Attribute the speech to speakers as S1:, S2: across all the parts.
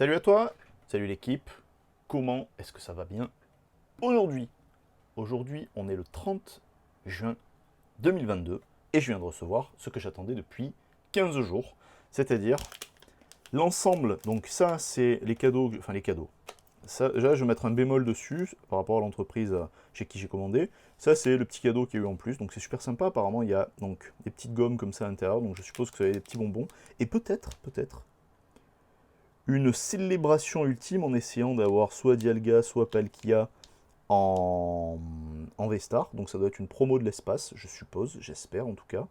S1: Salut à toi, salut l'équipe, comment est-ce que ça va bien aujourd'hui? Aujourd'hui, on est le 30 juin 2022 et je viens de recevoir ce que j'attendais depuis 15 jours, c'est-à-dire l'ensemble. Donc ça, c'est les cadeaux, enfin les cadeaux. Ça, déjà, je vais mettre un bémol dessus par rapport à l'entreprise chez qui j'ai commandé. Ça, c'est le petit cadeau qu'il y a eu en plus, donc c'est super sympa. Apparemment, il y a donc des petites gommes comme ça à l'intérieur, donc je suppose que ça va être des petits bonbons. Et peut-être, une célébration ultime en essayant d'avoir soit Dialga, soit Palkia en, en V-Star. Donc ça doit être une promo de l'espace, je suppose, j'espère en tout cas.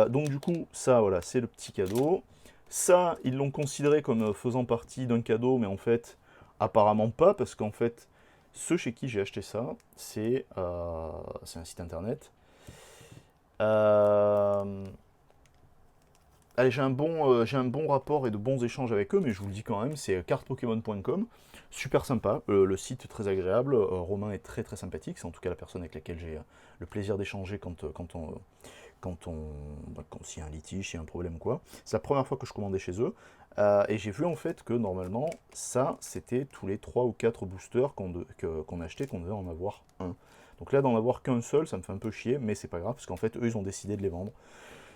S1: Donc du coup, ça, voilà, c'est le petit cadeau. Ça, ils l'ont considéré comme faisant partie d'un cadeau, mais en fait, apparemment pas, parce qu'en fait, ceux chez qui j'ai acheté ça, c'est un site internet. Euh, Allez, j'ai un bon rapport et de bons échanges avec eux, mais je vous le dis quand même, c'est cartepokemon.com. Super sympa, le site est très agréable, Romain est très très sympathique, c'est en tout cas la personne avec laquelle j'ai le plaisir d'échanger quand s'il y a un litige, s'il y a un problème quoi. C'est la première fois que je commandais chez eux, et j'ai vu en fait que normalement, ça, c'était tous les 3 ou 4 boosters qu'on achetait, qu'on devait en avoir un. Donc là, d'en avoir qu'un seul, ça me fait un peu chier, mais c'est pas grave, parce qu'en fait, eux, ils ont décidé de les vendre.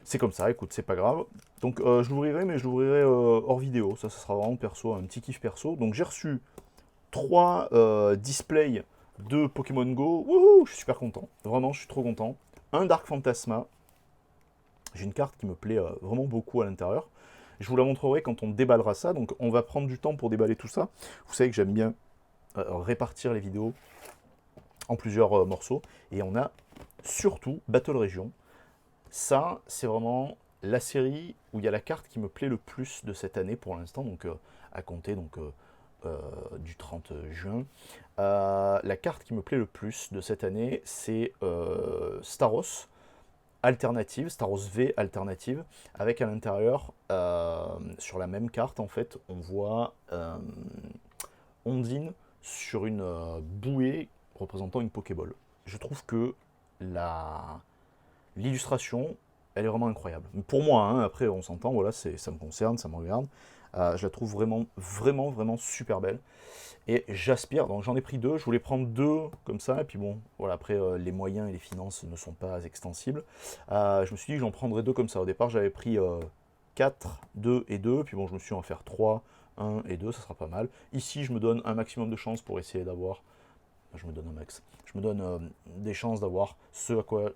S1: C'est comme ça, écoute, c'est pas grave. Donc je l'ouvrirai, mais je l'ouvrirai hors vidéo. Ça sera vraiment perso, un petit kiff perso. Donc j'ai reçu 3 displays de Pokémon Go. Wouhou, je suis super content. Vraiment, je suis trop content. Un Dark Phantasma. J'ai une carte qui me plaît vraiment beaucoup à l'intérieur. Je vous la montrerai quand on déballera ça. Donc on va prendre du temps pour déballer tout ça. Vous savez que j'aime bien répartir les vidéos en plusieurs morceaux. Et on a surtout Battle Region. Ça, c'est vraiment la série où il y a la carte qui me plaît le plus de cette année pour l'instant, donc à compter du 30 juin. La carte qui me plaît le plus de cette année, c'est Staros alternative, Staros V alternative, avec à l'intérieur, sur la même carte en fait, on voit Ondine sur une bouée représentant une Pokéball. Je trouve que la, l'illustration, elle est vraiment incroyable. Pour moi, hein, après on s'entend, voilà, ça me concerne, ça me regarde. Je la trouve vraiment, vraiment, vraiment super belle. Et j'aspire, donc j'en ai pris deux, je voulais prendre deux comme ça, et puis bon, voilà, après les moyens et les finances ne sont pas extensibles. Je me suis dit que j'en prendrais deux comme ça. Au départ, j'avais pris 4, 2 et 2, puis bon, je me suis dit en faire 3, 1 et 2, ça sera pas mal. Ici, je me donne un maximum de chances pour essayer d'avoir, je me donne un max, je me donne des chances d'avoir ce à quoi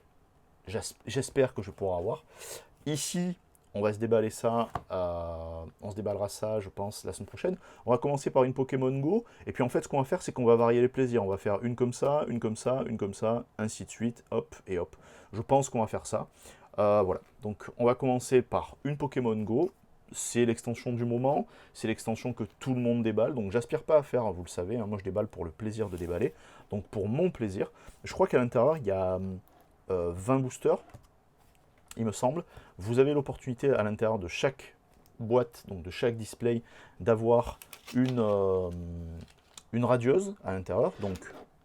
S1: j'espère que je pourrai avoir. Ici, on va se déballer ça, on se déballera ça, je pense, la semaine prochaine. On va commencer par une Pokémon Go, et puis en fait, ce qu'on va faire, c'est qu'on va varier les plaisirs. On va faire une comme ça, une comme ça, une comme ça, ainsi de suite, hop et hop. Je pense qu'on va faire ça. Voilà, donc on va commencer par une Pokémon Go. C'est l'extension du moment, c'est l'extension que tout le monde déballe, donc j'aspire pas à faire, hein, vous le savez, hein, moi je déballe pour le plaisir de déballer, donc pour mon plaisir. Je crois qu'à l'intérieur, il y a 20 boosters, il me semble. Vous avez l'opportunité à l'intérieur de chaque boîte, donc de chaque display, d'avoir une radieuse à l'intérieur. Donc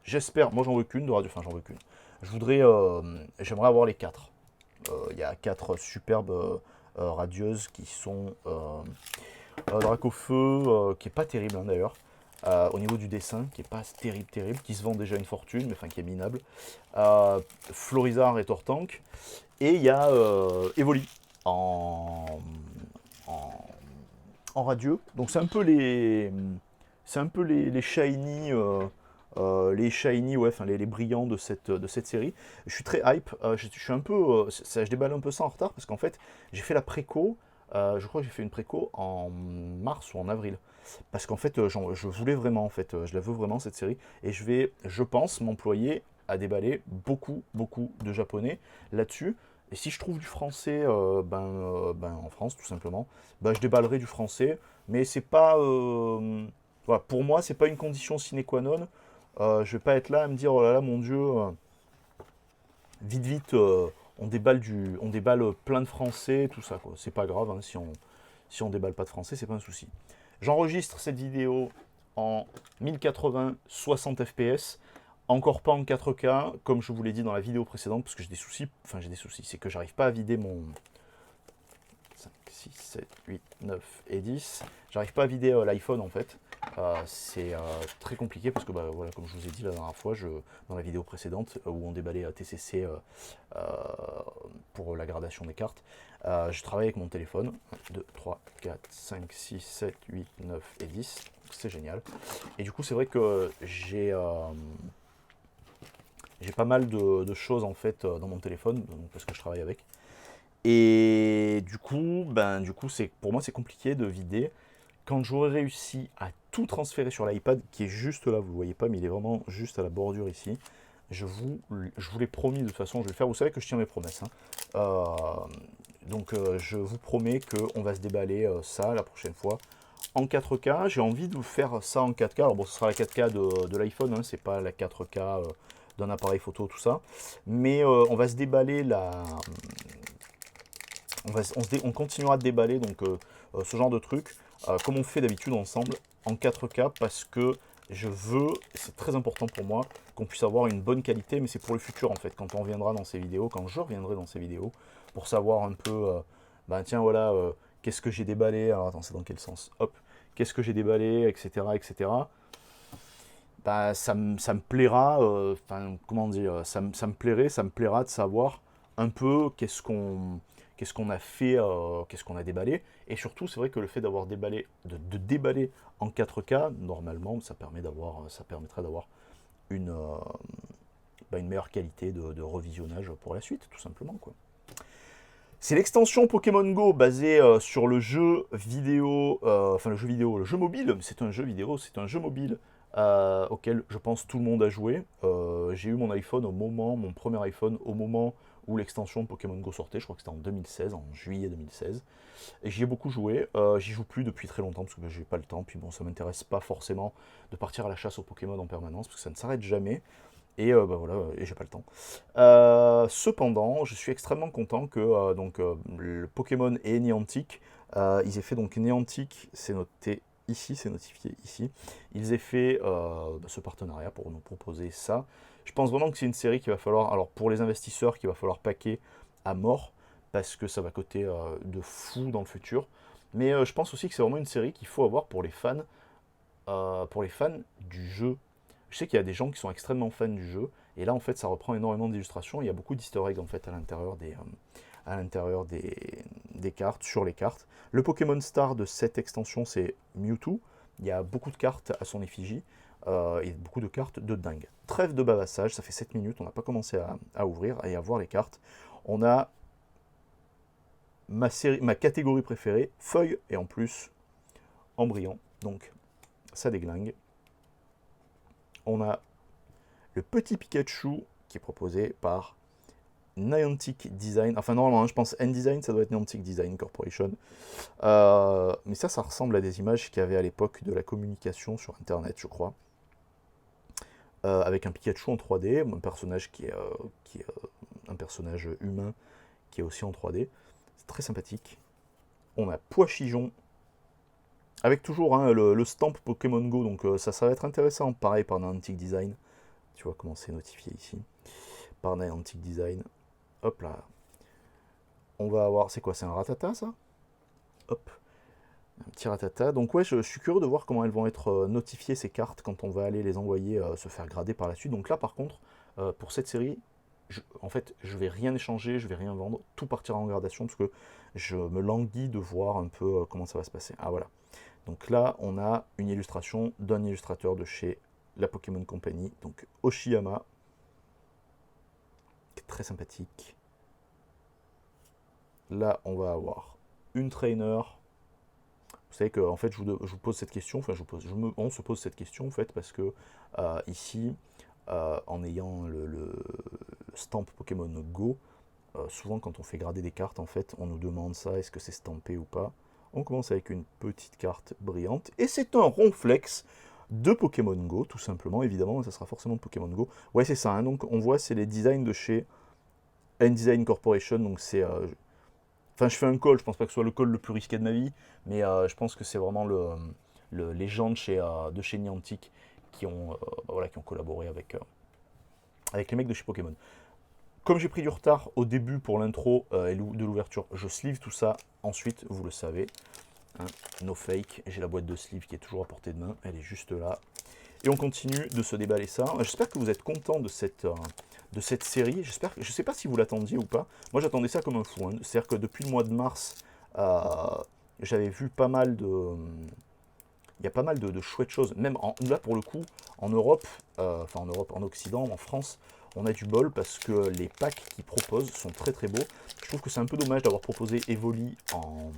S1: j'espère, moi j'en veux qu'une de radio, enfin j'en veux qu'une. J'aimerais avoir les quatre. Il y a quatre superbes radieuses qui sont Dracofeu, qui est pas terrible hein, d'ailleurs. Au niveau du dessin, qui est pas terrible, qui se vend déjà une fortune, mais enfin qui est minable. Florizard et Tortank. Et il y a Evoli en, en, en radieux. Donc c'est un peu les shiny, les shiny, ouais, enfin les brillants de cette série. Je suis très hype. Je suis un peu, je déballe un peu ça en retard parce qu'en fait j'ai fait la préco. Je crois que j'ai fait une préco en mars ou en avril. Parce qu'en fait, je voulais vraiment, en fait, je la veux vraiment cette série. Et je vais, je pense, m'employer à déballer beaucoup, beaucoup de japonais là-dessus. Et si je trouve du français, ben, en France, tout simplement, ben, je déballerai du français. Mais c'est pas, voilà, pour moi, c'est pas une condition sine qua non. Je vais pas être là à me dire, oh là là, mon Dieu, vite, vite, on déballe plein de français, tout ça, quoi. C'est pas grave, hein, si on déballe pas de français, c'est pas un souci. J'enregistre cette vidéo en 1080 60 fps, encore pas en 4K, comme je vous l'ai dit dans la vidéo précédente, parce que j'ai des soucis, c'est que j'arrive pas à vider mon 5, 6, 7, 8, 9 et 10. J'arrive pas à vider l'iPhone en fait. C'est très compliqué parce que voilà, comme je vous ai dit la dernière fois, dans la vidéo précédente où on déballait TCC pour la gradation des cartes, je travaille avec mon téléphone. 1, 2, 3, 4, 5, 6, 7, 8, 9 et 10. C'est génial. Et du coup, c'est vrai que j'ai pas mal de choses en fait dans mon téléphone, donc, parce que je travaille avec. Et du coup, pour moi, c'est compliqué de vider. Quand j'aurai réussi à tout transférer sur l'iPad, qui est juste là, vous ne le voyez pas, mais il est vraiment juste à la bordure ici, je vous l'ai promis, de toute façon, je vais le faire. Vous savez que je tiens mes promesses, hein. Je vous promets qu'on va se déballer ça la prochaine fois en 4K. J'ai envie de vous faire ça en 4K. Alors bon, ce sera la 4K de l'iPhone, hein, c'est pas la 4K d'un appareil photo, tout ça. Mais on va se déballer on continuera de déballer donc, ce genre de truc, comme on fait d'habitude ensemble, en 4K, parce que je veux, c'est très important pour moi, qu'on puisse avoir une bonne qualité, mais c'est pour le futur en fait, quand on reviendra dans ces vidéos, quand je reviendrai dans ces vidéos, pour savoir un peu, tiens voilà, qu'est-ce que j'ai déballé, alors attends, c'est dans quel sens, hop, qu'est-ce que j'ai déballé, etc., etc. Ça me plaira, comment dire, ça me plaira de savoir un peu qu'est-ce qu'on a fait, qu'est-ce qu'on a déballé. Et surtout, c'est vrai que le fait d'avoir déballé, de déballer en 4K, normalement, ça permettra d'avoir une, une meilleure qualité de revisionnage pour la suite, tout simplement, quoi. C'est l'extension Pokémon Go basée sur le jeu vidéo, le jeu mobile. C'est un jeu vidéo, c'est un jeu mobile auquel je pense tout le monde a joué. J'ai eu mon iPhone mon premier iPhone au moment où l'extension Pokémon Go sortait. Je crois que c'était en 2016, en juillet 2016. Et j'y ai beaucoup joué. J'y joue plus depuis très longtemps parce que j'ai pas le temps. Puis bon, ça m'intéresse pas forcément de partir à la chasse aux Pokémon en permanence parce que ça ne s'arrête jamais. Et voilà, et j'ai pas le temps. Cependant, je suis extrêmement content que le Pokémon et Niantic, ils aient fait donc Niantic, c'est noté ici, c'est notifié ici, ils aient fait ce partenariat pour nous proposer ça. Je pense vraiment que c'est une série qu'il va falloir, alors pour les investisseurs, qu'il va falloir paquer à mort, parce que ça va coûter de fou dans le futur. Mais je pense aussi que c'est vraiment une série qu'il faut avoir pour les fans du jeu. Je sais qu'il y a des gens qui sont extrêmement fans du jeu, et là en fait ça reprend énormément d'illustrations, il y a beaucoup d'easter eggs en fait à l'intérieur des cartes, sur les cartes. Le Pokémon Star de cette extension c'est Mewtwo, il y a beaucoup de cartes à son effigie, et beaucoup de cartes de dingue. Trêve de bavassage, ça fait 7 minutes, on n'a pas commencé à ouvrir et à voir les cartes. On a ma catégorie préférée, feuille, et en plus en brillant, donc ça déglingue. On a le petit Pikachu qui est proposé par Niantic Design. Enfin, normalement, je pense N-Design, ça doit être Niantic Design Corporation. Mais ça ressemble à des images qu'il y avait à l'époque de la communication sur Internet, je crois. Avec un Pikachu en 3D, un personnage qui est un personnage humain qui est aussi en 3D. C'est très sympathique. On a Poichijon, avec toujours hein, le stamp Pokémon Go, donc ça va être intéressant, pareil par Niantic Design. Tu vois comment c'est notifié ici. Par Niantic Design. Hop là. On va avoir... C'est quoi? C'est un Rattata, ça? Hop. Un petit Rattata. Donc ouais, je suis curieux de voir comment elles vont être notifiées, ces cartes, quand on va aller les envoyer se faire grader par la suite. Donc là, par contre, pour cette série, en fait, je vais rien échanger, je vais rien vendre. Tout partira en gradation, parce que je me languis de voir un peu comment ça va se passer. Ah, voilà. Donc là, on a une illustration d'un illustrateur de chez la Pokémon Company, donc Oshiyama, qui est très sympathique. Là, on va avoir une trainer. Vous savez que en fait, je vous pose cette question, enfin, on se pose cette question en fait, parce que ici, en ayant le stamp Pokémon Go, souvent quand on fait grader des cartes, en fait, on nous demande ça, est-ce que c'est stampé ou pas. On commence avec une petite carte brillante, et c'est un Ronflex de Pokémon Go, tout simplement, évidemment, ça sera forcément de Pokémon Go. Ouais, c'est ça, hein, donc on voit, c'est les designs de chez N-Design Corporation, donc c'est... Enfin, je fais un call, je pense pas que ce soit le call le plus risqué de ma vie, mais je pense que c'est vraiment les gens de chez Niantic qui ont, voilà, qui ont collaboré avec les mecs de chez Pokémon. Comme j'ai pris du retard au début pour l'intro de l'ouverture, je sleeve tout ça. Ensuite, vous le savez, hein, no fake. J'ai la boîte de sleeve qui est toujours à portée de main. Elle est juste là. Et on continue de se déballer ça. J'espère que vous êtes content de cette série. Je ne sais pas si vous l'attendiez ou pas. Moi, j'attendais ça comme un fou. Hein. C'est-à-dire que depuis le mois de mars, j'avais vu pas mal de... Il y a pas mal de chouettes choses. Même là, pour le coup, en Europe, en Occident, en France, on a du bol parce que les packs qu'ils proposent sont très très beaux. Je trouve que c'est un peu dommage d'avoir proposé Evoli en...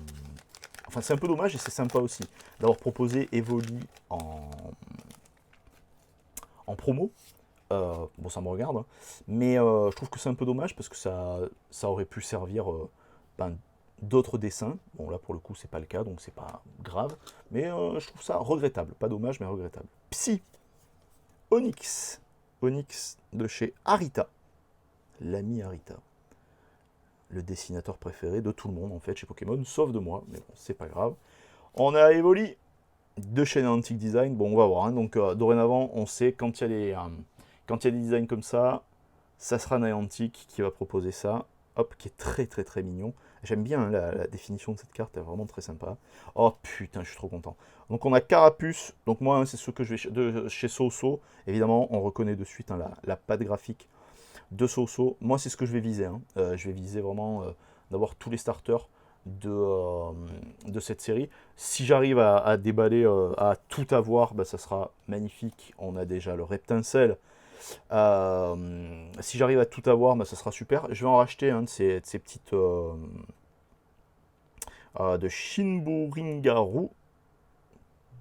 S1: Enfin, c'est un peu dommage et c'est sympa aussi d'avoir proposé Evoli en promo. Bon, ça me regarde, hein. Mais je trouve que c'est un peu dommage parce que ça aurait pu servir ben, d'autres dessins. Bon, là pour le coup, c'est pas le cas, donc c'est pas grave. Mais je trouve ça regrettable. Pas dommage, mais regrettable. Psy, Onyx. Onyx de chez Arita. L'ami Arita. Le dessinateur préféré de tout le monde en fait chez Pokémon, sauf de moi, mais bon, c'est pas grave. On a Evoli de chez Niantic Design. Bon, on va voir. Hein. Donc dorénavant, on sait quand il y a des designs comme ça sera Niantic qui va proposer ça. Hop, qui est très très très mignon. J'aime bien hein, la définition de cette carte, elle est vraiment très sympa. Oh putain, je suis trop content. Donc on a Carapuce. Donc moi, hein, c'est ce que je vais de chez Soso. Évidemment, on reconnaît de suite hein, la patte graphique de Soso. Moi, c'est ce que je vais viser. Hein. Je vais viser vraiment d'avoir tous les starters de cette série. Si j'arrive à déballer, à tout avoir, bah, ça sera magnifique. On a déjà le Reptincelle. Si j'arrive à tout avoir, bah, ça sera super. Je vais en racheter un de ces petites de Shinburingaru.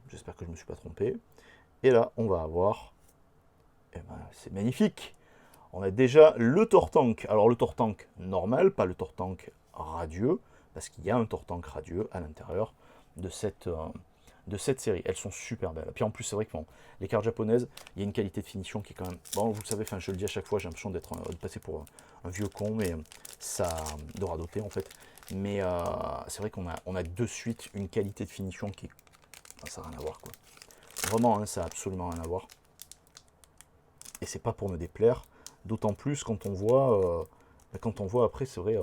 S1: J'espère que je ne me suis pas trompé. Et là, on va avoir... Eh ben, c'est magnifique. On a déjà le Tortank. Alors le Tortank normal, pas le Tortank radieux, parce qu'il y a un Tortank radieux à l'intérieur de cette série. Elles sont super belles. Puis en plus, c'est vrai que bon, les cartes japonaises, il y a une qualité de finition qui est quand même... Bon, vous le savez, je le dis à chaque fois, j'ai l'impression de passer pour un vieux con, mais ça... de radoter en fait. Mais c'est vrai qu'on a de suite une qualité de finition qui... ça n'a rien à voir, quoi. Vraiment, hein, ça n'a absolument rien à voir. Et c'est pas pour me déplaire, d'autant plus quand on voit après, c'est vrai,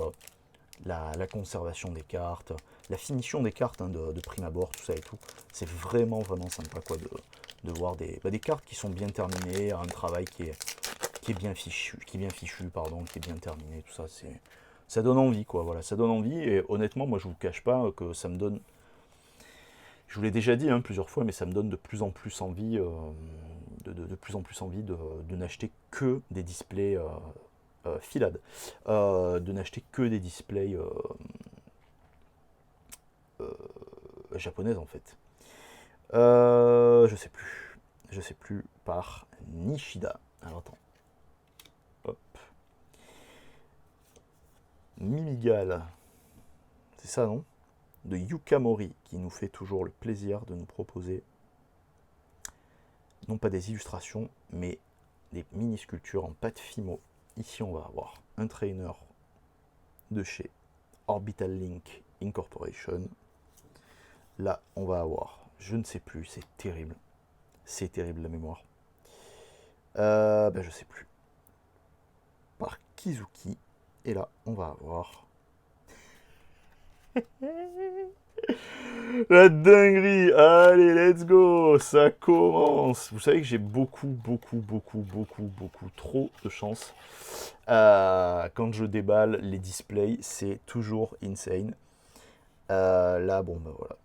S1: la conservation des cartes, la finition des cartes hein, de prime abord, tout ça et tout. C'est vraiment, vraiment sympa quoi, de voir des cartes qui sont bien terminées, un travail qui est bien fichu, qui est bien terminé, tout ça. Ça donne envie, quoi, voilà, ça donne envie. Et honnêtement, moi, je vous cache pas que ça me donne... Je vous l'ai déjà dit hein, plusieurs fois, mais ça me donne de plus en plus envie, de n'acheter que des displays Filad, de n'acheter que des displays japonaises en fait. Je sais plus par Nishida. Alors attends, hop, Mimigal, c'est ça non? De Yukamori qui nous fait toujours le plaisir de nous proposer non pas des illustrations, mais des mini-sculptures en pâte Fimo. Ici, on va avoir un trainer de chez Orbital Link Incorporation. Là, on va avoir, je ne sais plus, c'est terrible. C'est terrible la mémoire. Je sais plus. Par Kizuki. Et là, on va avoir... La dinguerie. Allez, let's go. Ça commence. Vous savez que j'ai beaucoup trop de chance. Quand je déballe les displays, c'est toujours insane. Là, bon, bah voilà.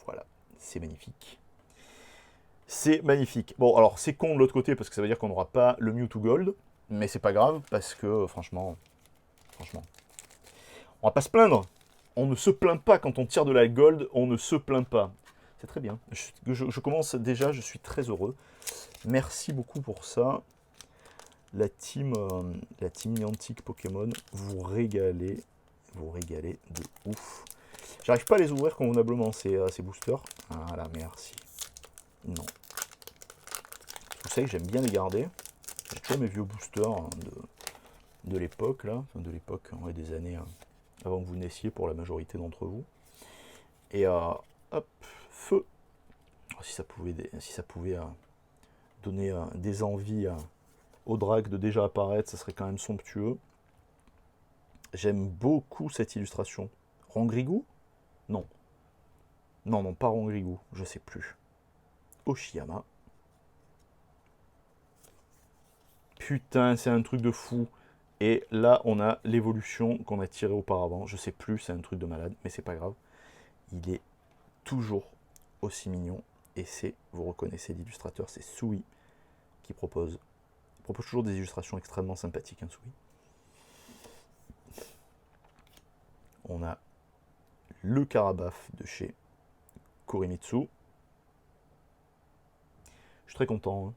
S1: Voilà, c'est magnifique. C'est magnifique. Bon, alors c'est con de l'autre côté parce que ça veut dire qu'on n'aura pas le Mewtwo Gold. Mais c'est pas grave parce que, franchement, on va pas se plaindre. On ne se plaint pas quand on tire de la gold, on ne se plaint pas. C'est très bien. Je commence déjà, je suis très heureux. Merci beaucoup pour ça. La team Niantic Pokémon, vous régalez de ouf. J'arrive pas à les ouvrir convenablement, ces boosters. Voilà, merci. Non. Vous savez que j'aime bien les garder. J'ai toujours mes vieux boosters hein, de l'époque, là. Enfin, de l'époque, ouais, des années avant que vous naissiez pour la majorité d'entre vous. Et hop, feu. Oh, si ça pouvait donner des envies au drag de déjà apparaître, ça serait quand même somptueux. J'aime beaucoup cette illustration. Rongrigou? Non. Non, non, pas Rongrigou, je sais plus. Oshiyama. Putain, c'est un truc de fou. Et là, on a l'évolution qu'on a tirée auparavant. Je sais plus, c'est un truc de malade, mais c'est pas grave. Il est toujours aussi mignon. Et c'est, vous reconnaissez l'illustrateur, c'est Sui qui propose. Il propose toujours des illustrations extrêmement sympathiques, hein, Sui. On a le Karabaf de chez Korimitsu. Je suis très content. Hein.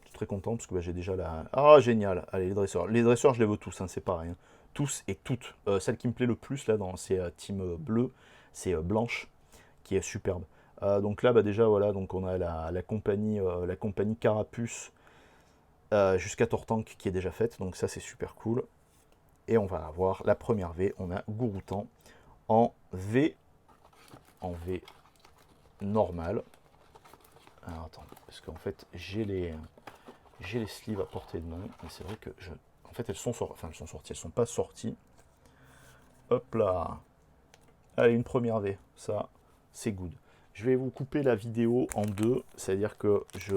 S1: Je suis très content parce que bah, j'ai déjà la... Ah, génial. Allez, les dresseurs. Les dresseurs, je les veux tous, hein, c'est pareil. Hein. Tous et toutes. Celle qui me plaît le plus, là, dans ces teams bleus, c'est Blanche, qui est superbe. Donc là, bah, déjà, voilà, donc on a la compagnie Carapuce jusqu'à Tortank qui est déjà faite. Donc ça, c'est super cool. Et on va avoir la première V. On a Gouroutan en V normal. Alors attends, parce qu'en fait j'ai les sleeves à portée de main, mais c'est vrai que en fait elles sont sorties, elles sont pas sorties. Hop là, allez une première V, ça c'est good. Je vais vous couper la vidéo en deux, c'est-à-dire que je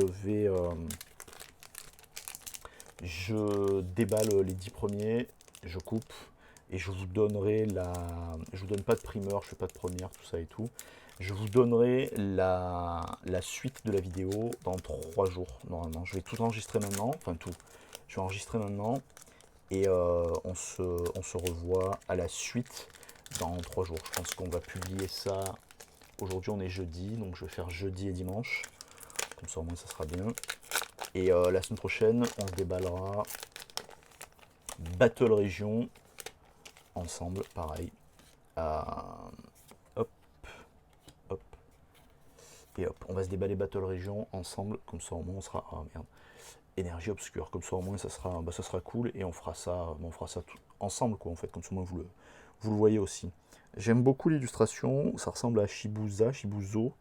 S1: déballe les 10 premiers, je coupe et je vous donnerai je vous donne pas de primeur, je fais pas de première, tout ça et tout. Je vous donnerai la suite de la vidéo dans 3 jours, normalement. Je vais tout enregistrer maintenant, enfin tout. Je vais enregistrer maintenant et on se revoit à la suite dans 3 jours. Je pense qu'on va publier ça. Aujourd'hui, on est jeudi, donc je vais faire jeudi et dimanche. Comme ça, au moins, ça sera bien. Et la semaine prochaine, on se déballera Battle Région ensemble, pareil. Hop, hop. Et hop, on va se déballer Battle Région ensemble, comme ça au moins on sera... Ah merde. Énergie obscure, comme ça au moins ça sera cool et on fera ça tout ensemble quoi en fait, comme ça au moins vous le voyez aussi. J'aime beaucoup l'illustration, ça ressemble à Shibuzo,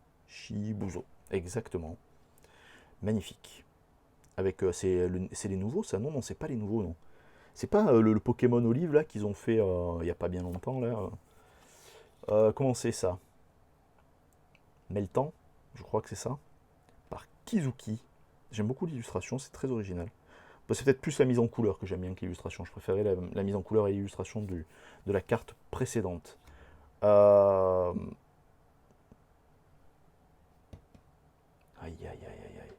S1: exactement. Magnifique. Avec c'est les nouveaux ça? Non, c'est pas les nouveaux non. C'est pas le Pokémon Olive là qu'ils ont fait il y a pas bien longtemps là. Comment c'est ça? Meltan, je crois que c'est ça. Par Kizuki. J'aime beaucoup l'illustration, c'est très original. Bah, c'est peut-être plus la mise en couleur que j'aime bien que l'illustration. Je préférais la mise en couleur et l'illustration de la carte précédente. Aïe, aïe, aïe, aïe, aïe.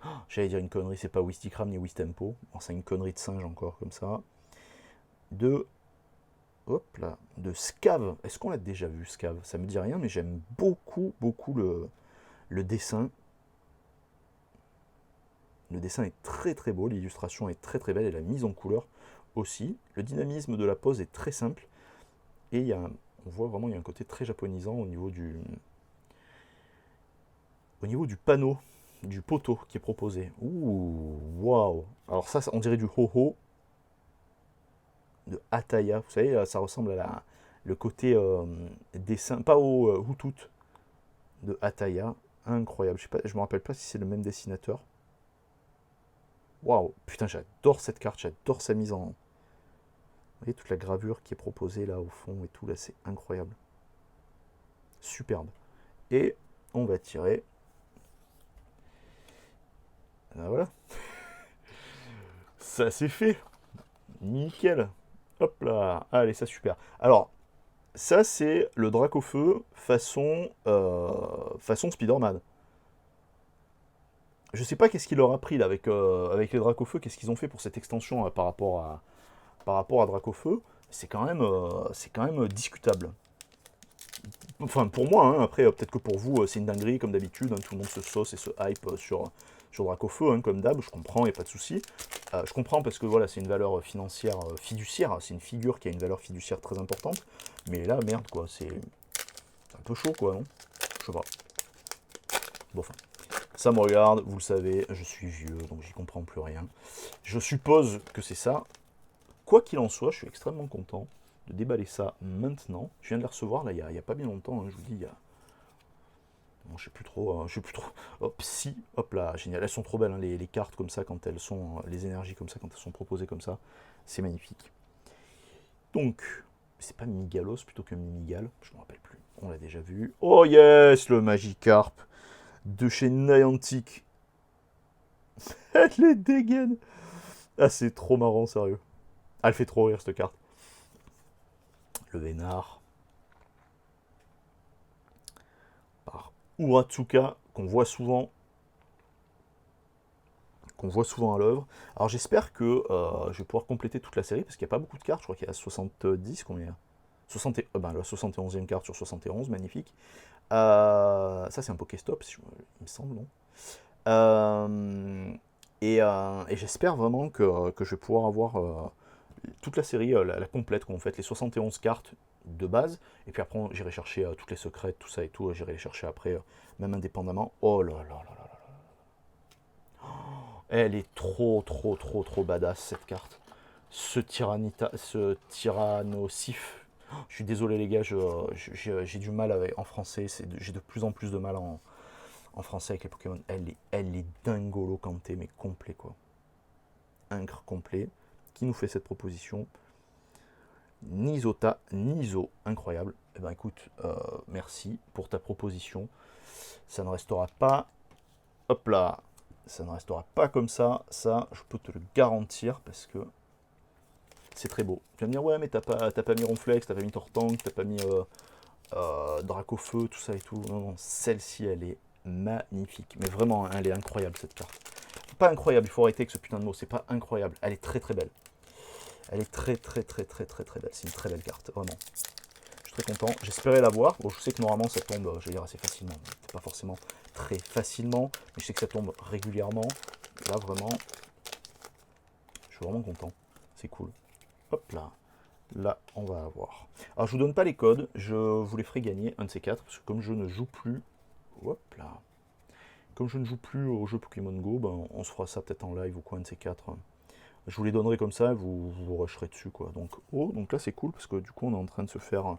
S1: Oh, j'allais dire une connerie, c'est pas Wistikram ni Wistempo. Bon, c'est une connerie de singe encore, comme ça. Hop là, de Scav. Est-ce qu'on l'a déjà vu, Scav? Ça me dit rien, mais j'aime beaucoup, beaucoup le dessin. Le dessin est très très beau, l'illustration est très très belle et la mise en couleur aussi. Le dynamisme de la pose est très simple et on voit vraiment il y a un côté très japonisant au niveau du panneau, du poteau qui est proposé. Ouh, waouh! Alors ça, on dirait du ho-ho de Ataya. Vous savez, ça ressemble à le côté dessin, pas au Hutout de Ataya. Incroyable. Je me rappelle pas si c'est le même dessinateur. Waouh, putain, j'adore cette carte, j'adore sa mise en... Vous voyez toute la gravure qui est proposée là au fond et tout, là c'est incroyable. Superbe. Et on va tirer. Ah, voilà. Ça c'est fait. Nickel. Hop là. Allez, ça super. Alors, ça c'est le Dracofeu façon Spider-Man. Je sais pas qu'est-ce qu'il leur a pris là avec les Dracofeu, qu'est-ce qu'ils ont fait pour cette extension par rapport à Dracofeu. C'est quand même discutable. Enfin, pour moi, hein, après, peut-être que pour vous, c'est une dinguerie, comme d'habitude, hein, tout le monde se sauce et se hype sur Dracofeu, hein, comme d'hab, je comprends, il n'y a pas de souci. Je comprends parce que voilà, c'est une valeur financière fiduciaire, c'est une figure qui a une valeur fiduciaire très importante, mais là, merde, quoi, c'est un peu chaud, quoi, non? Je sais pas. Bon, enfin, ça me regarde, vous le savez, je suis vieux, donc j'y comprends plus rien. Je suppose que c'est ça. Quoi qu'il en soit, je suis extrêmement content de déballer ça maintenant. Je viens de la recevoir là il y a pas bien longtemps, hein, je vous dis, il y a Bon, je sais plus trop. Hop, si, hop là, génial. Elles sont trop belles, hein, les cartes comme ça, quand elles sont, les énergies comme ça, quand elles sont proposées comme ça. C'est magnifique. Donc, c'est pas Mimigalos plutôt que Mimigal, je ne me rappelle plus. On l'a déjà vu. Oh yes, le Magikarp de chez Niantic. Elle les dégaine. Ah, c'est trop marrant, sérieux. Ah, elle fait trop rire cette carte. Le Vénard. Par Uratsuka, qu'on voit souvent à l'œuvre. Alors j'espère que je vais pouvoir compléter toute la série, parce qu'il n'y a pas beaucoup de cartes, je crois qu'il y a 70, combien 60, ben, la 71e carte sur 71, magnifique. Ça c'est un Pokéstop, il me semble, non et j'espère vraiment que je vais pouvoir avoir toute la série, la complète, qu'on fait les 71 cartes de base, et puis après j'irai chercher toutes les secrètes, tout ça et tout, j'irai les chercher après, même indépendamment. Oh là là là là. Elle est trop, trop, trop, trop badass, cette carte. Ce Tyrannosif. Je suis désolé, les gars, j'ai du mal en français. J'ai de plus en plus de mal en français avec les Pokémon. Elle est dingolo Kanté, mais complet, quoi. Incre complet. Qui nous fait cette proposition? Nisota, Niso, incroyable. Eh ben écoute, merci pour ta proposition. Ça ne restera pas. Hop là, ça ne restera pas comme ça, je peux te le garantir, parce que c'est très beau. Tu vas me dire, ouais, mais t'as pas mis Ronflex, t'as pas mis Tortank, t'as pas mis Dracofeu, tout ça et tout. Non, non, celle-ci, elle est magnifique. Mais vraiment, hein, elle est incroyable, cette carte. Pas incroyable, il faut arrêter avec ce putain de mot, c'est pas incroyable. Elle est très très belle. Elle est très très très très très très belle. C'est une très belle carte, vraiment. Je suis très content. J'espérais l'avoir. Bon, je sais que normalement, ça tombe, je vais dire, assez facilement. C'est pas forcément très facilement, mais je sais que ça tombe régulièrement. Là, vraiment, je suis vraiment content. C'est cool. Hop là. Là, on va avoir. Alors, je vous donne pas les codes. Je vous les ferai gagner, un de ces quatre, parce que comme je ne joue plus... Hop là. Comme je ne joue plus au jeu Pokémon Go, ben, on se fera ça peut-être en live ou quoi, un de ces quatre. Je vous les donnerai comme ça, et vous rusherez dessus, quoi. Donc, oh, donc là, c'est cool, parce que du coup, on est en train de se faire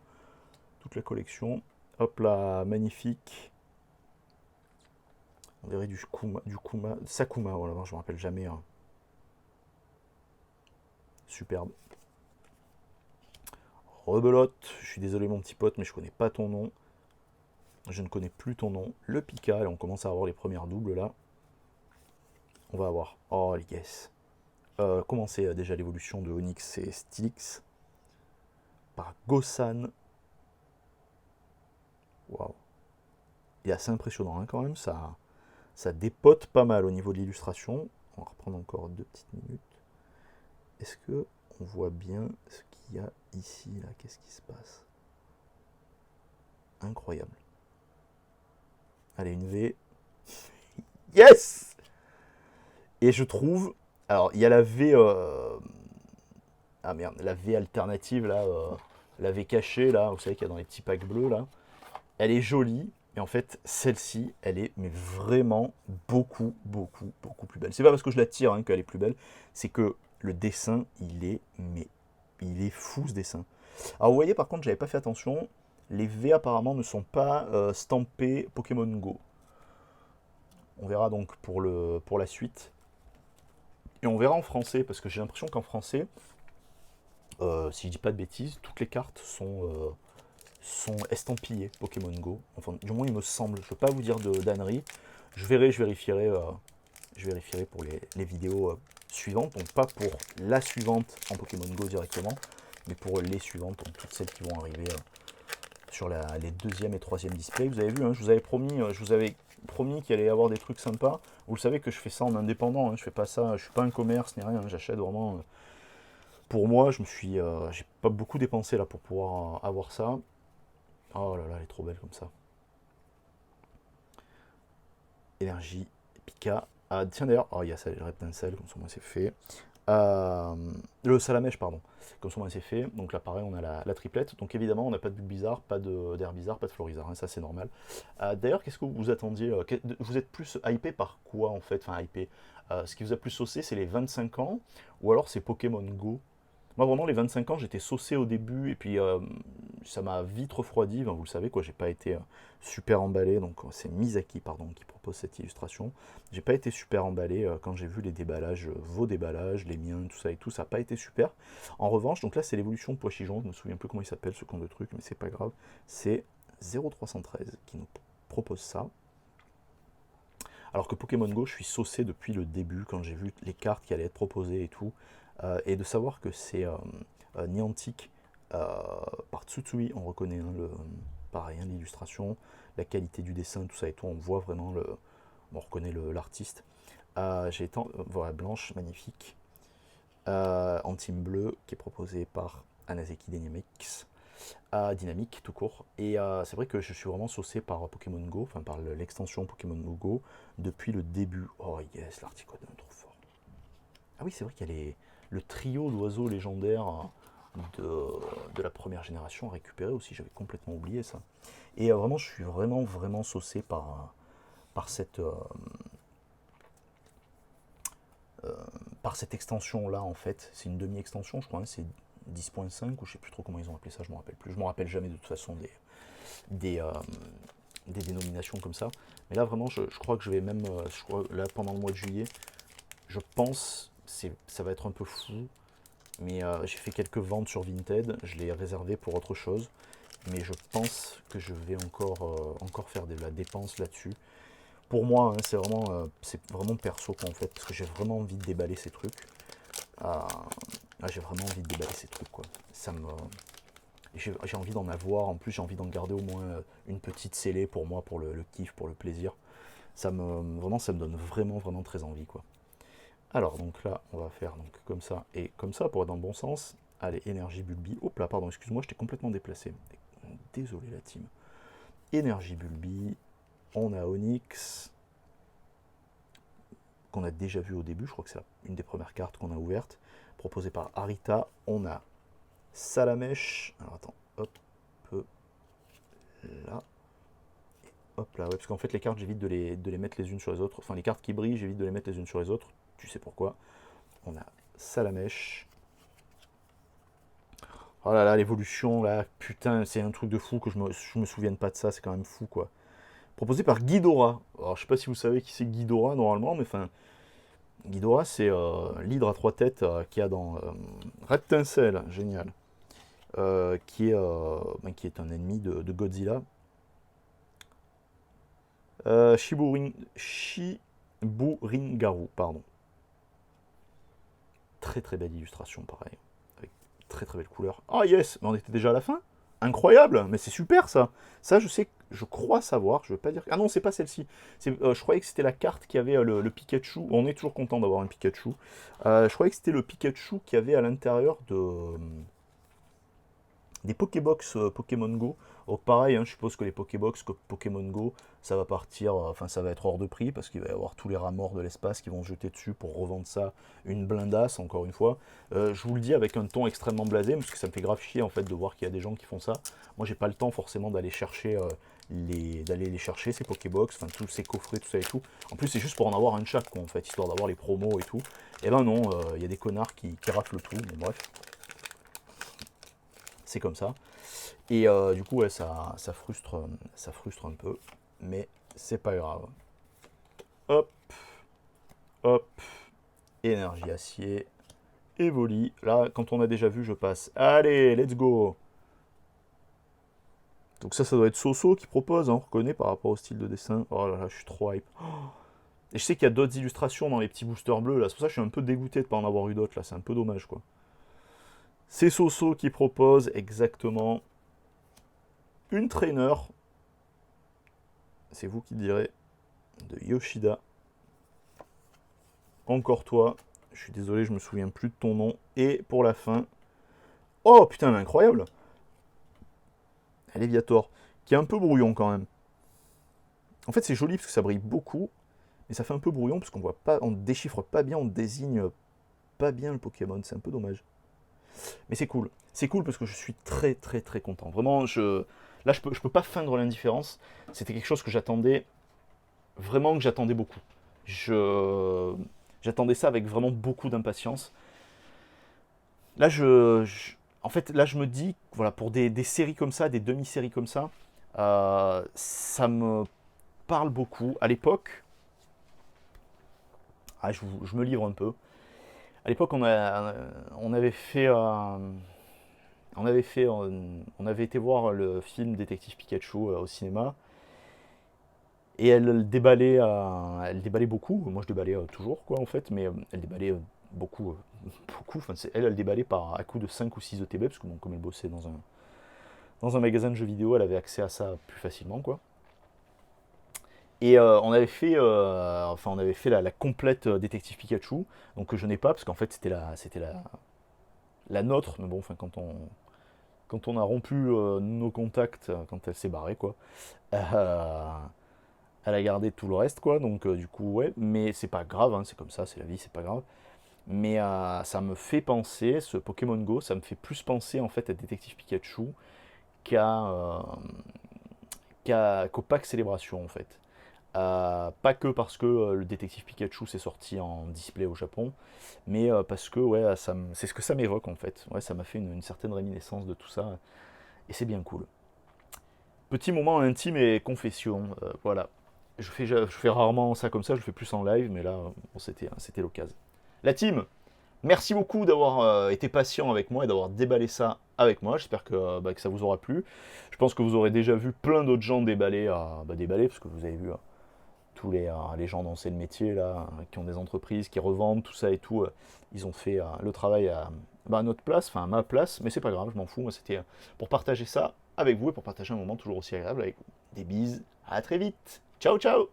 S1: toute la collection. Hop là, magnifique. On dirait du Kuma, Sakuma, voilà, je me rappelle jamais. Hein. Superbe. Rebelote, je suis désolé mon petit pote, mais je connais pas ton nom. Je ne connais plus ton nom. Le Pika, et on commence à avoir les premières doubles là. On va avoir. Oh les guess. Comment c'est déjà l'évolution de Onyx et Stylix? Par Gosan. Waouh. Il est assez impressionnant hein, quand même, ça dépote pas mal au niveau de l'illustration. On va reprendre encore 2 petites minutes. Est-ce que on voit bien ce qu'il y a ici, là? Qu'est-ce qui se passe? Incroyable. Allez, une V. Yes! Et je trouve... Alors, il y a la V... Ah merde, la V alternative, là. La V cachée, là. Vous savez qu'il y a dans les petits packs bleus, là. Elle est jolie. Et en fait, celle-ci, elle est mais vraiment beaucoup, beaucoup, beaucoup plus belle. C'est pas parce que je la tire hein, qu'elle est plus belle. C'est que le dessin, il est fou, ce dessin. Alors, vous voyez, par contre, j'avais pas fait attention. Les V, apparemment, ne sont pas stampés Pokémon Go. On verra donc pour la suite. Et on verra en français, parce que j'ai l'impression qu'en français, si je dis pas de bêtises, toutes les cartes sont estampillées Pokémon Go. Enfin, du moins, il me semble. Je ne veux pas vous dire de d'ânerie. Je vérifierai pour les vidéos suivantes. Donc, pas pour la suivante en Pokémon Go directement, mais pour les suivantes, donc toutes celles qui vont arriver sur les deuxième et troisième displays. Vous avez vu, hein, je vous avais promis qu'il allait y avoir des trucs sympas. Vous le savez que je fais ça en indépendant, hein, je fais pas ça, je suis pas un commerce ni rien, hein, j'achète vraiment pour moi. J'ai pas beaucoup dépensé là pour pouvoir avoir ça. Oh là là, elle est trop belle comme ça. Énergie, Pika. Ah tiens d'ailleurs, oh il y a ça, le Reptincelle, comme ça moi c'est fait. Le Salamèche, pardon. Comme ça, c'est fait. Donc là, pareil, on a la triplette. Donc évidemment, on n'a pas de Bulbizarre, pas d'Air bizarre, pas de Florizarre. Hein, ça, c'est normal. D'ailleurs, qu'est-ce que vous attendiez Vous êtes plus hypé par quoi, en fait? Enfin, hypé. Ce qui vous a plus saucé, c'est les 25 ans ou alors c'est Pokémon Go? Moi, vraiment, les 25 ans, j'étais saucé au début, et puis ça m'a vite refroidi. Ben, vous le savez, quoi, j'ai pas été super emballé. Donc, c'est Misaki, pardon, qui propose cette illustration. J'ai pas été super emballé quand j'ai vu les déballages, vos déballages, les miens, tout ça et tout. Ça n'a pas été super. En revanche, donc là, c'est l'évolution de Poichijon. Je me souviens plus comment il s'appelle, ce con de truc, mais c'est pas grave. C'est 0313 qui nous propose ça. Alors que Pokémon Go, je suis saucé depuis le début, quand j'ai vu les cartes qui allaient être proposées et tout. Et de savoir que c'est Niantic par Tsutsui, on reconnaît pareil, l'illustration, la qualité du dessin, tout ça et tout, on voit vraiment on reconnaît l'artiste. J'ai été voilà, blanche, magnifique, en team bleu, qui est proposé par Anazeki Dynamics. Dynamique tout court. Et c'est vrai que je suis vraiment saucé par Pokémon Go, enfin par l'extension Pokémon Go depuis le début. Oh yes, l'Articodon, trop fort. Ah oui, c'est vrai qu'il y a le trio d'oiseaux légendaires de la première génération à récupérer aussi, j'avais complètement oublié ça. Et vraiment, je suis vraiment saucé par cette, par cette extension-là, en fait. C'est une demi-extension, je crois, hein, c'est 10.5, ou je sais plus trop comment ils ont appelé ça, je me rappelle plus. Je me rappelle jamais de toute façon des, euh, des dénominations comme ça. Mais là, vraiment, je crois que je vais même, je crois, là, pendant le mois de juillet, je pense, ça va être un peu fou, mais j'ai fait quelques ventes sur Vinted, je l'ai réservé pour autre chose, mais je pense que je vais encore faire de la dépense là-dessus. Pour moi, hein, c'est vraiment perso quoi, en fait, parce que j'ai vraiment envie de déballer ces trucs. J'ai vraiment envie de déballer ces trucs quoi. J'ai envie d'en avoir, en plus j'ai envie d'en garder au moins une petite scellée pour moi, pour le kiff, pour le plaisir. Vraiment, ça me donne vraiment très envie quoi. Alors donc là, on va faire donc comme ça et comme ça pour être dans le bon sens. Allez, énergie Bulbi. Hop là, pardon, excuse-moi, je t'ai complètement déplacé. Désolé la team. Énergie Bulbi. On a Onyx, qu'on a déjà vu au début, je crois que c'est une des premières cartes qu'on a ouvertes, proposée par Arita. On a Salamèche. Alors attends, hop là. Hop là, ouais, parce qu'en fait les cartes, j'évite de les mettre les unes sur les autres. Enfin, les cartes qui brillent, j'évite de les mettre les unes sur les autres. Tu sais pourquoi. On a Salamèche. Oh là là, l'évolution, là, putain, c'est un truc de fou que je me souvienne pas de ça, c'est quand même fou, quoi. Proposé par Ghidorah. Alors, je sais pas si vous savez qui c'est Ghidorah, normalement, mais enfin, Ghidorah, c'est l'hydre à trois têtes qu'il y a dans Red Tinsel, génial. Qui est un ennemi de Godzilla. Shiburingaru, pardon. Très belle illustration, pareil. Avec très belle couleur. Ah yes, mais on était déjà à la fin. Incroyable, mais c'est super ça. Ça, je sais, je crois savoir. Je veux pas dire. Ah non, c'est pas celle-ci. Je croyais que c'était la carte qui avait le Pikachu. On est toujours content d'avoir un Pikachu. Je croyais que c'était le Pikachu qui avait à l'intérieur des Pokébox Pokémon Go. Donc pareil, hein, je suppose que les Pokébox Pokémon Go, ça va partir, enfin ça va être hors de prix parce qu'il va y avoir tous les rats morts de l'espace qui vont se jeter dessus pour revendre ça une blindasse, encore une fois. Je vous le dis avec un ton extrêmement blasé parce que ça me fait grave chier en fait de voir qu'il y a des gens qui font ça. Moi j'ai pas le temps forcément d'aller chercher les chercher ces Pokébox, enfin tous ces coffrets, tout ça et tout. En plus c'est juste pour en avoir un chaque quoi, en fait, histoire d'avoir les promos et tout. Et ben non, il y a des connards qui raflent tout, mais bref. C'est comme ça. Et du coup, ouais, ça frustre un peu, mais c'est pas grave. Hop, hop, énergie acier, Evoli. Là, quand on a déjà vu, je passe. Allez, let's go. Donc ça doit être Soso qui propose, hein, on reconnaît par rapport au style de dessin. Oh là là, je suis trop hype. Et je sais qu'il y a d'autres illustrations dans les petits boosters bleus, là. C'est pour ça que je suis un peu dégoûté de ne pas en avoir eu d'autres, là. C'est un peu dommage, quoi. C'est Soso qui propose exactement une trainer. C'est vous qui direz. De Yoshida. Encore toi. Je suis désolé, je me souviens plus de ton nom. Et pour la fin. Oh putain, mais incroyable. Léviator. Qui est un peu brouillon quand même. En fait, c'est joli parce que ça brille beaucoup. Mais ça fait un peu brouillon parce qu'on voit pas, on déchiffre pas bien, on désigne pas bien le Pokémon. C'est un peu dommage. Mais c'est cool. C'est cool parce que je suis très content. Vraiment, là, je peux pas feindre l'indifférence. C'était quelque chose que j'attendais. Vraiment que j'attendais beaucoup. J'attendais ça avec vraiment beaucoup d'impatience. là, en fait, là, je me dis, voilà, pour des séries comme ça, des demi-séries comme ça me parle beaucoup. À l'époque, je me livre un peu. À l'époque, on avait fait, on avait été voir le film Détective Pikachu au cinéma. Et elle déballait beaucoup. Moi, je déballais toujours, quoi, en fait, mais elle déballait beaucoup, beaucoup. Enfin, elle déballait à coup de 5 ou 6 ETB, parce que bon, comme elle bossait dans un magasin de jeux vidéo, elle avait accès à ça plus facilement, quoi. Et on avait fait la complète Détective Pikachu, donc que je n'ai pas, parce qu'en fait, c'était la nôtre, mais bon, enfin, quand on a rompu nos contacts, quand elle s'est barrée, quoi. Euh, Elle a gardé tout le reste, quoi. Donc, du coup, ouais. Mais c'est pas grave, hein, c'est comme ça, c'est la vie, c'est pas grave. Mais ça me fait penser, ce Pokémon Go, ça me fait plus penser en fait à Détective Pikachu qu'à qu'au pack Célébration en fait. Pas que parce que le Détective Pikachu s'est sorti en display au Japon, mais parce que ouais, c'est ce que ça m'évoque en fait. Ouais, ça m'a fait une certaine réminiscence de tout ça, et c'est bien cool. Petit moment intime et confession, voilà. Je fais rarement ça comme ça, je le fais plus en live, mais là, bon, c'était l'occasion. La team, merci beaucoup d'avoir été patient avec moi et d'avoir déballé ça avec moi. J'espère que ça vous aura plu. Je pense que vous aurez déjà vu plein d'autres gens déballer, parce que vous avez vu tous les gens dans le métier là, qui ont des entreprises, qui revendent tout ça et tout. Ils ont fait le travail à notre place, enfin à ma place, mais c'est pas grave, je m'en fous. Moi, c'était pour partager ça avec vous et pour partager un moment toujours aussi agréable avec vous. Des bises, à très vite. Ciao, ciao.